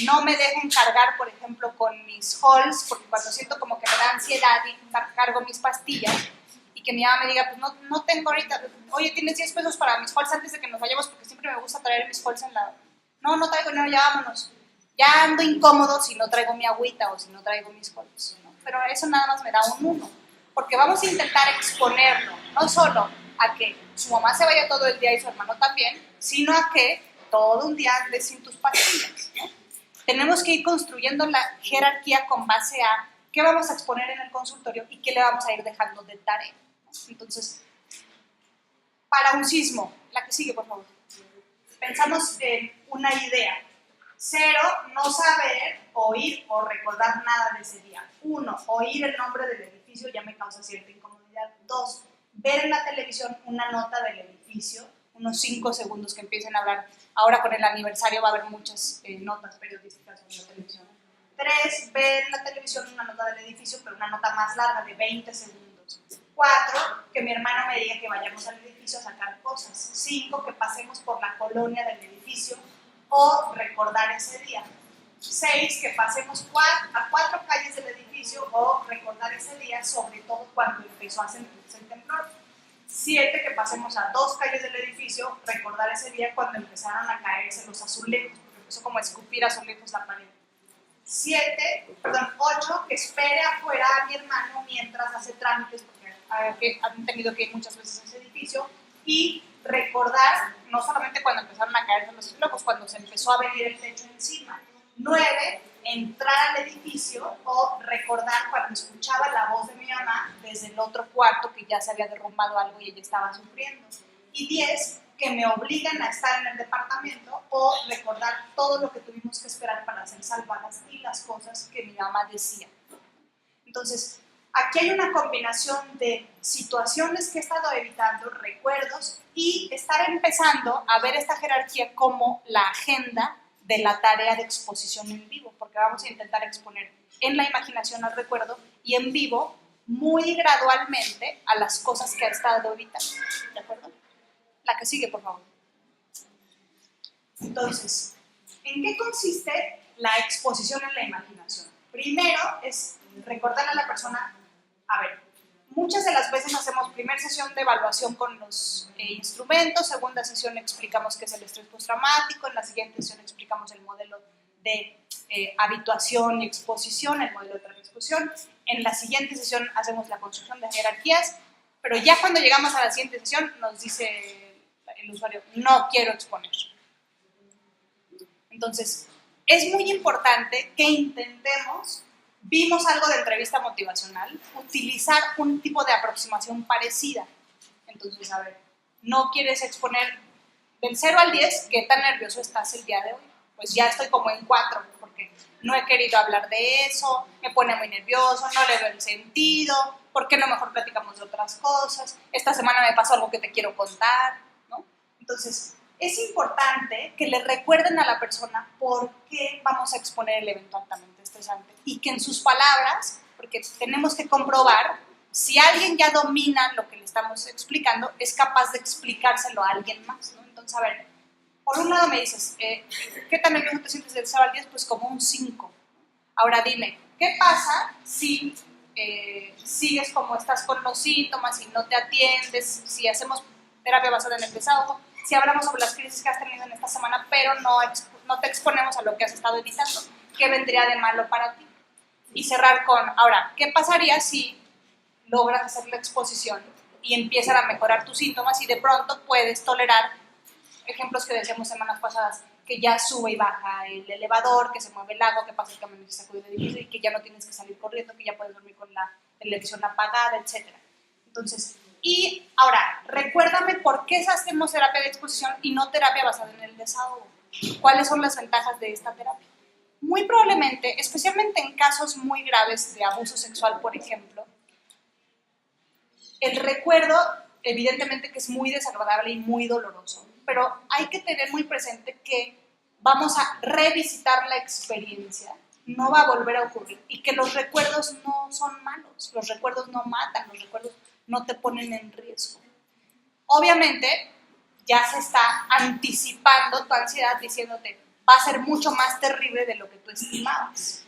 [SPEAKER 2] no me dejen cargar, por ejemplo, con mis halls, porque cuando siento como que me da ansiedad y cargo mis pastillas, y que mi mamá me diga, pues no tengo ahorita, oye, ¿tienes 10 pesos para mis halls antes de que nos vayamos? Porque siempre me gusta traer mis halls en la... No traigo dinero, ya vámonos. Ya ando incómodo si no traigo mi agüita o si no traigo mis halls, ¿no? Pero eso nada más me da un 1, porque vamos a intentar exponerlo, no solo a que su mamá se vaya todo el día y su hermano también, sino a que todo un día andes sin tus pastillas, ¿no? Tenemos que ir construyendo la jerarquía con base a qué vamos a exponer en el consultorio y qué le vamos a ir dejando de tarea, ¿no? Entonces, para un sismo, la que sigue, por favor. Pensamos en una idea. 0, no saber, oír o recordar nada de ese día. 1, oír el nombre del edificio ya me causa cierta incomodidad. 2, ver en la televisión una nota del edificio, unos 5 segundos que empiecen a hablar. Ahora con el aniversario va a haber muchas notas periodísticas en la televisión. 3, ver en la televisión una nota del edificio, pero una nota más larga de 20 segundos. 4, que mi hermano me diga que vayamos al edificio a sacar cosas. 5, que pasemos por la colonia del edificio o recordar ese día. 6, que pasemos a 4 calles del edificio o recordar ese día, sobre todo cuando empezó a sentirse el temblor. 7, que pasemos a 2 calles del edificio, recordar ese día cuando empezaron a caerse los azulejos, porque empezó como a escupir azulejos la pared. 8, que espere afuera a mi hermano mientras hace trámites, porque han tenido que ir muchas veces a ese edificio, y recordar, no solamente cuando empezaron a caerse los azulejos, cuando se empezó a venir el techo encima. 9, entrar al edificio o recordar cuando escuchaba la voz de mi mamá desde el otro cuarto que ya se había derrumbado algo y ella estaba sufriendo. Y 10, que me obligan a estar en el departamento o recordar todo lo que tuvimos que esperar para ser salvadas y las cosas que mi mamá decía. Entonces, aquí hay una combinación de situaciones que he estado evitando, recuerdos, y estar empezando a ver esta jerarquía como la agenda de la tarea de exposición en vivo, porque vamos a intentar exponer en la imaginación al recuerdo y en vivo muy gradualmente a las cosas que ha estado evitando. ¿De acuerdo? La que sigue, por favor. Entonces, ¿en qué consiste la exposición en la imaginación? Primero es recordarle a la persona, a ver, muchas de las veces hacemos primera sesión de evaluación con los instrumentos, segunda sesión explicamos qué es el estrés postraumático, en la siguiente sesión explicamos el modelo de habituación y exposición, el modelo de transexposición, en la siguiente sesión hacemos la construcción de jerarquías, pero ya cuando llegamos a la siguiente sesión nos dice el usuario, no quiero exponer. Entonces, es muy importante que intentemos, vimos algo de entrevista motivacional, utilizar un tipo de aproximación parecida. Entonces, a ver, no quieres exponer del 0 al 10, ¿qué tan nervioso estás el día de hoy? Pues ya estoy como en 4, porque no he querido hablar de eso, me pone muy nervioso, no le veo el sentido, ¿por qué no mejor platicamos de otras cosas? Esta semana me pasó algo que te quiero contar, ¿no? Entonces, es importante que le recuerden a la persona por qué vamos a exponer el evento altamente estresante y que en sus palabras, porque tenemos que comprobar si alguien ya domina lo que le estamos explicando, es capaz de explicárselo a alguien más, ¿no? Entonces, a ver, por un lado me dices, ¿qué tan nervioso te sientes del 0 al 10? Pues como un 5. Ahora dime, ¿qué pasa si sigues como estás con los síntomas y no te atiendes, si hacemos terapia basada en el desahogo, si hablamos sobre las crisis que has tenido en esta semana, pero no te exponemos a lo que has estado evitando? ¿Qué vendría de malo para ti? Y cerrar con, ahora, ¿qué pasaría si logras hacer la exposición y empiezan a mejorar tus síntomas y de pronto puedes tolerar ejemplos que decíamos semanas pasadas, que ya sube y baja el elevador, que se mueve el agua, que pasa el camión y se sacude el edificio y que ya no tienes que salir corriendo, que ya puedes dormir con la televisión apagada, etc. Entonces, y ahora, recuérdame por qué hacemos terapia de exposición y no terapia basada en el desahogo. ¿Cuáles son las ventajas de esta terapia? Muy probablemente, especialmente en casos muy graves de abuso sexual, por ejemplo, el recuerdo, evidentemente que es muy desagradable y muy doloroso, pero hay que tener muy presente que vamos a revisitar la experiencia no va a volver a ocurrir y que los recuerdos no son malos, los recuerdos no matan, los recuerdos no te ponen en riesgo. Obviamente, ya se está anticipando tu ansiedad diciéndote, va a ser mucho más terrible de lo que tú estimabas.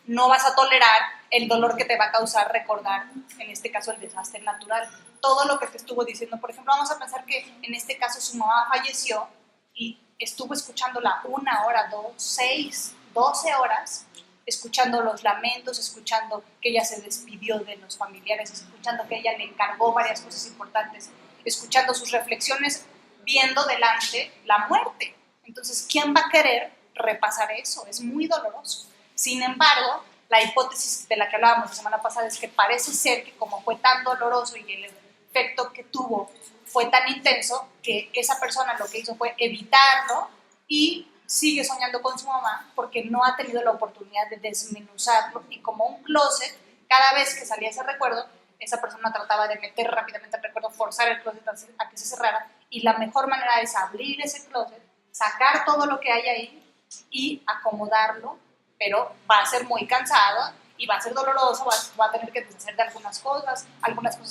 [SPEAKER 2] No vas a tolerar el dolor que te va a causar recordar, en este caso, el desastre natural. Todo lo que te estuvo diciendo, por ejemplo, vamos a pensar que en este caso su mamá falleció y estuvo escuchándola 1 hora, 2, 6, 12 horas, escuchando los lamentos, escuchando que ella se despidió de los familiares, escuchando que ella le encargó varias cosas importantes, escuchando sus reflexiones, viendo delante la muerte. Entonces, ¿quién va a querer repasar eso? Es muy doloroso. Sin embargo, la hipótesis de la que hablábamos la semana pasada es que parece ser que como fue tan doloroso y el efecto que tuvo fue tan intenso que esa persona lo que hizo fue evitarlo y sigue soñando con su mamá porque no ha tenido la oportunidad de desmenuzarlo y como un closet, cada vez que salía ese recuerdo, esa persona trataba de meter rápidamente el recuerdo, forzar el closet a que se cerrara y la mejor manera es abrir ese closet, sacar todo lo que hay ahí y acomodarlo, pero va a ser muy cansado y va a ser doloroso, va a tener que deshacer de algunas cosas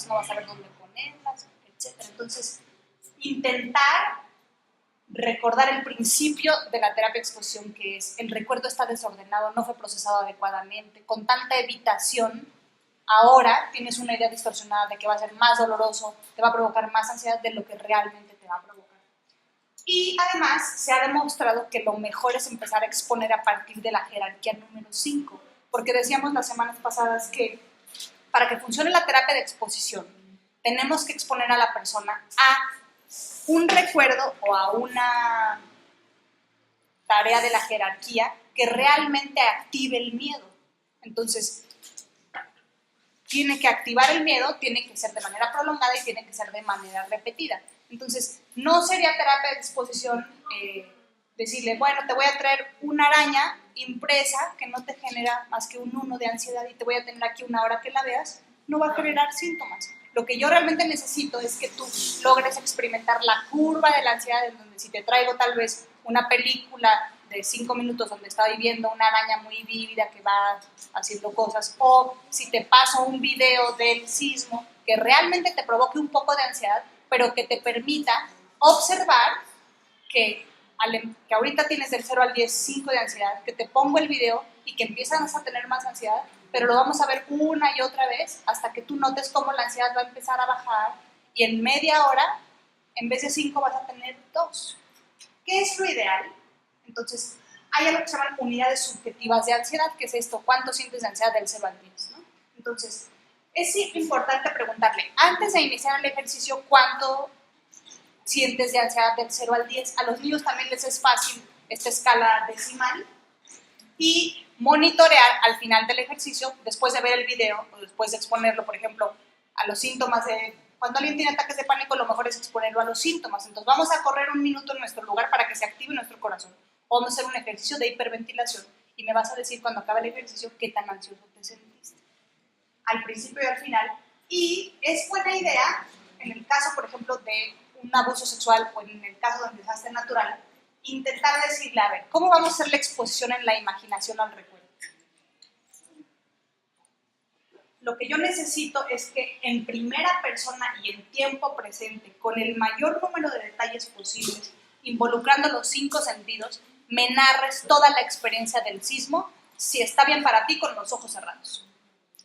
[SPEAKER 2] no va a saber dónde ponerlas, etc. Entonces, intentar recordar el principio de la terapia de exposición, que es el recuerdo está desordenado, no fue procesado adecuadamente, con tanta evitación, ahora tienes una idea distorsionada de que va a ser más doloroso, te va a provocar más ansiedad de lo que realmente te va a provocar. Y además se ha demostrado que lo mejor es empezar a exponer a partir de la jerarquía número 5, porque decíamos las semanas pasadas que para que funcione la terapia de exposición tenemos que exponer a la persona a un recuerdo o a una tarea de la jerarquía que realmente active el miedo. Entonces, tiene que activar el miedo, tiene que ser de manera prolongada y tiene que ser de manera repetida. Entonces, no sería terapia de exposición decirle, bueno, te voy a traer una araña impresa que no te genera más que un 1 de ansiedad y te voy a tener aquí 1 hora que la veas, no va a generar síntomas. Lo que yo realmente necesito es que tú logres experimentar la curva de la ansiedad, en donde si te traigo tal vez una película de 5 minutos donde está viviendo una araña muy vívida que va haciendo cosas, o si te paso un video del sismo que realmente te provoque un poco de ansiedad, pero que te permita observar que ahorita tienes del 0 al 10, 5 de ansiedad, que te pongo el video y que empiezas a tener más ansiedad, pero lo vamos a ver una y otra vez hasta que tú notes cómo la ansiedad va a empezar a bajar y en media hora, en vez de 5, vas a tener 2. ¿Qué es lo ideal? Entonces, hay algo que se llaman unidades subjetivas de ansiedad, que es esto, ¿cuánto sientes de ansiedad del 0 al 10? ¿No? Entonces, es importante preguntarle, antes de iniciar el ejercicio, ¿cuánto sientes de ansiedad del 0 al 10? A los niños también les es fácil esta escala decimal y monitorear al final del ejercicio, después de ver el video o después de exponerlo, por ejemplo, a los síntomas de... Cuando alguien tiene ataques de pánico, lo mejor es exponerlo a los síntomas. Entonces, vamos a correr 1 minuto en nuestro lugar para que se active nuestro corazón. O vamos a hacer un ejercicio de hiperventilación y me vas a decir cuando acabe el ejercicio qué tan ansioso te sentiste. Al principio y al final. Y es buena idea, en el caso, por ejemplo, de un abuso sexual o en el caso de un desastre natural, intentar decirle, a ver, ¿cómo vamos a hacer la exposición en la imaginación al recuerdo? Lo que yo necesito es que en primera persona y en tiempo presente, con el mayor número de detalles posibles, involucrando los 5 sentidos, me narres toda la experiencia del sismo, si está bien para ti, con los ojos cerrados.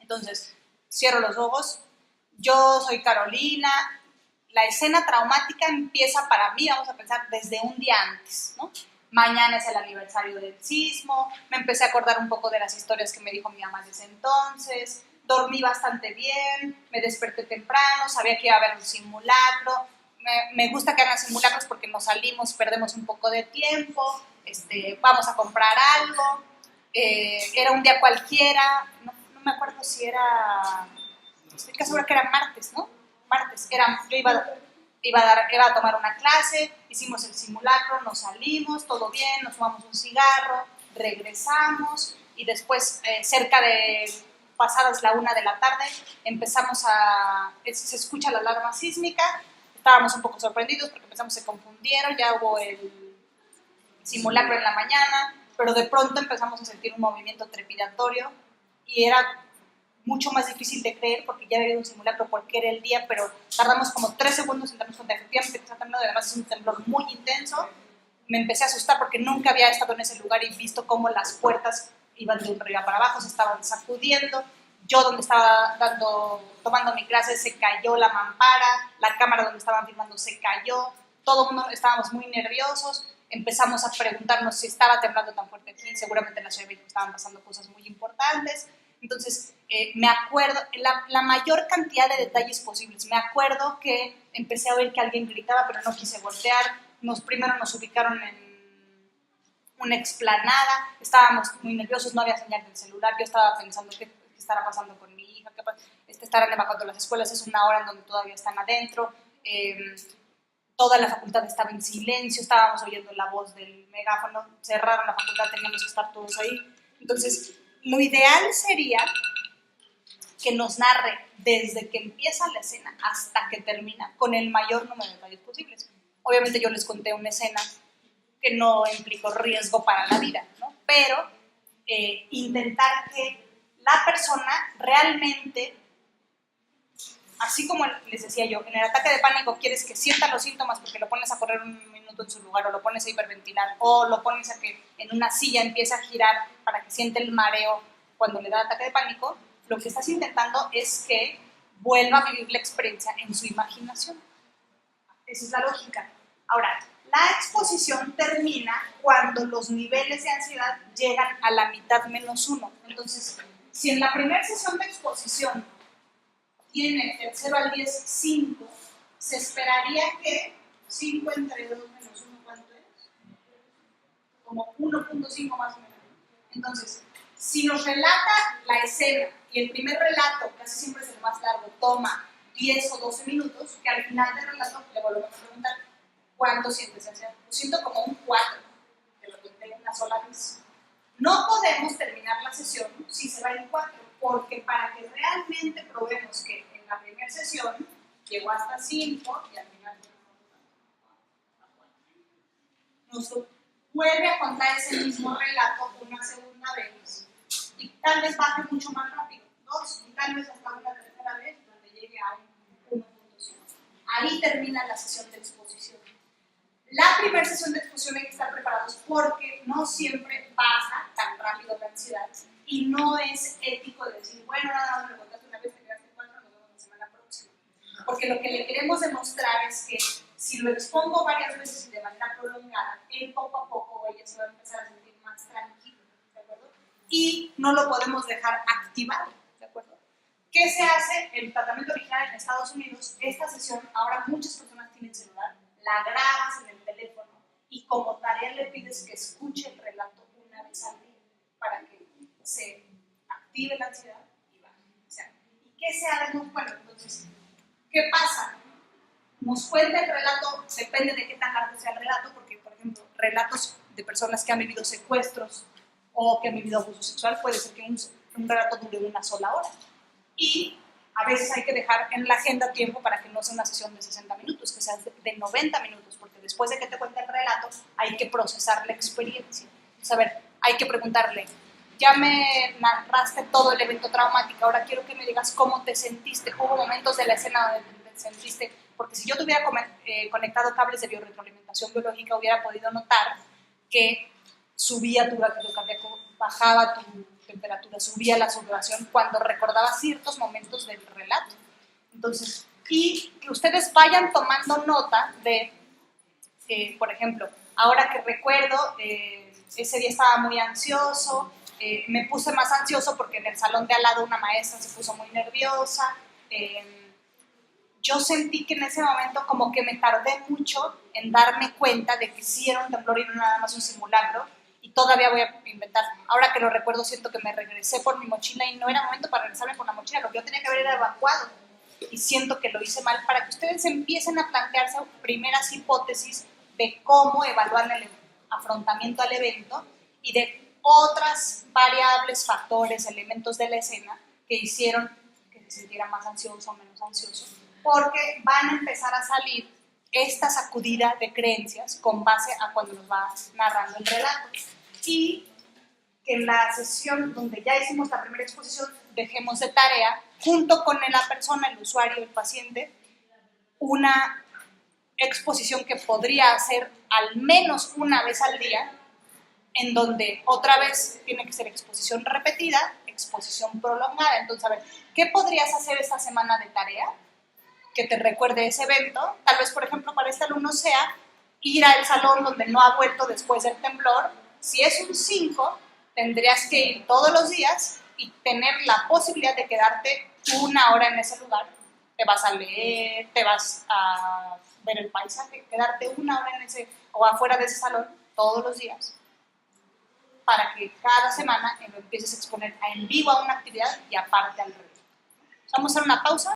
[SPEAKER 2] Entonces, cierro los ojos, yo soy Carolina, la escena traumática empieza para mí, vamos a pensar, desde un día antes, ¿no? Mañana es el aniversario del sismo, me empecé a acordar un poco de las historias que me dijo mi mamá desde entonces, dormí bastante bien, me desperté temprano, sabía que iba a haber un simulacro, me gusta que hagan simulacros porque nos salimos, perdemos un poco de tiempo, vamos a comprar algo, era un día cualquiera, no me acuerdo si era, estoy casi segura que era martes, ¿no? Martes, yo iba a tomar una clase, hicimos el simulacro, nos salimos, todo bien, nos fumamos un cigarro, regresamos y después cerca de pasadas la 1 de la tarde se escucha la alarma sísmica, estábamos un poco sorprendidos porque pensamos se confundieron, ya hubo el simulacro en la mañana, pero de pronto empezamos a sentir un movimiento trepidatorio y era mucho más difícil de creer porque ya había habido un simulacro, porque era el día, pero tardamos como 3 segundos en darnos cuenta efectivamente que está temblando, además es un temblor muy intenso. Me empecé a asustar porque nunca había estado en ese lugar y visto cómo las puertas iban de un arriba para abajo, se estaban sacudiendo. Yo donde estaba tomando mi clase se cayó la mampara, la cámara donde estaban filmando se cayó, todo el mundo estábamos muy nerviosos, empezamos a preguntarnos si estaba temblando tan fuerte aquí, seguramente en la Ciudad de México estaban pasando cosas muy importantes. Entonces, me acuerdo, la mayor cantidad de detalles posibles. Me acuerdo que empecé a oír que alguien gritaba, pero no quise voltear. Primero nos ubicaron en una explanada, estábamos muy nerviosos, no había señal del celular. Yo estaba pensando qué estará pasando con mi hija, estarán evacuando las escuelas, es una hora en donde todavía están adentro. Toda la facultad estaba en silencio, estábamos oyendo la voz del megáfono, cerraron la facultad, teníamos que estar todos ahí. Entonces, lo ideal sería que nos narre desde que empieza la escena hasta que termina con el mayor número de detalles posibles. Obviamente yo les conté una escena que no implicó riesgo para la vida, ¿no? Pero intentar que la persona realmente, así como les decía yo, en el ataque de pánico quieres que sienta los síntomas porque lo pones a correr un minuto en su lugar, o lo pones a hiperventilar, o lo pones a que en una silla empiece a girar para que siente el mareo cuando le da ataque de pánico. Lo que estás intentando es que vuelva a vivir la experiencia en su imaginación. Esa es la lógica. Ahora, la exposición termina cuando los niveles de ansiedad llegan a la mitad -1. Entonces, si en la primera sesión de exposición tiene del 0 al 10, 5, se esperaría que 5 entre 2 menos 1, ¿cuánto es? Como 1.5 más o menos. Entonces, si nos relata la escena y el primer relato, casi siempre es el más largo, toma 10 o 12 minutos, que al final del relato le volvemos a preguntar ¿cuánto sientes ansiedad? Yo siento como un 4, que lo conté una sola vez. No podemos terminar la sesión si se va en 4, porque para que realmente probemos que en la primera sesión llegó hasta 5 y al final nos vuelve a contar ese mismo relato una segunda vez y tal vez baje mucho más rápido, 2 y tal vez hasta una tercera vez donde llegue a un 1.5. Ahí termina la sesión de exposición. La primera sesión de exposición hay que estar preparados porque no siempre pasa tan rápido la ansiedad y no es ético decir, bueno, nada más me contaste una vez, te quedaste 4, nos vemos la semana próxima. Porque lo que le queremos demostrar es que si lo expongo varias veces y de manera prolongada, él poco a poco ella se va a empezar a sentir más tranquilo, ¿de acuerdo? Y no lo podemos dejar activado, ¿de acuerdo? ¿Qué se hace? El tratamiento original en Estados Unidos, esta sesión, ahora muchas personas tienen celular, la grabas en el teléfono y como tarea le pides que escuche el relato una vez al día para que se active la ansiedad y baje. O sea, ¿y qué se hace? Bueno, entonces, ¿qué pasa? Nos cuenta el relato, depende de qué tan largo sea el relato, porque, por ejemplo, relatos de personas que han vivido secuestros o que han vivido abuso sexual, puede ser que un relato dure una sola hora. Y a veces hay que dejar en la agenda tiempo para que no sea una sesión de 60 minutos, que sea de 90 minutos, porque después de que te cuente el relato hay que procesar la experiencia. Entonces, a ver, hay que preguntarle, ya me narraste todo el evento traumático, ahora quiero que me digas cómo te sentiste, hubo momentos de la escena donde te sentiste, porque si yo tuviera conectado cables de biorretroalimentación biológica hubiera podido notar que subía tu latido cardíaco, bajaba tu temperatura, subía la saturación cuando recordaba ciertos momentos del relato. Entonces, y que ustedes vayan tomando nota de, por ejemplo, ahora que recuerdo, ese día estaba muy ansioso, me puse más ansioso porque en el salón de al lado una maestra se puso muy nerviosa, yo sentí que en ese momento como que me tardé mucho en darme cuenta de que sí era un temblor y no nada más un simulacro, y todavía voy a inventar. Ahora que lo recuerdo siento que me regresé por mi mochila y no era momento para regresarme por la mochila, lo que yo tenía que haber era evacuado y siento que lo hice mal, para que ustedes empiecen a plantearse primeras hipótesis de cómo evaluar el afrontamiento al evento y de otras variables, factores, elementos de la escena que hicieron que se sintiera más ansioso o menos ansioso, porque van a empezar a salir esta sacudida de creencias con base a cuando nos va narrando el relato. Y que en la sesión donde ya hicimos la primera exposición dejemos de tarea, junto con la persona, el usuario, el paciente, una exposición que podría hacer al menos una vez al día, en donde otra vez tiene que ser exposición repetida, exposición prolongada. Entonces, a ver, ¿qué podrías hacer esta semana de tarea que te recuerde ese evento? Tal vez, por ejemplo, para este alumno sea ir al salón donde no ha vuelto después del temblor. Si es un 5, tendrías que ir todos los días y tener la posibilidad de quedarte una hora en ese lugar. Te vas a leer, te vas a ver el paisaje, quedarte una hora en ese o afuera de ese salón todos los días, para que cada semana empieces a exponer en vivo a una actividad y aparte al resto. Vamos a hacer una pausa.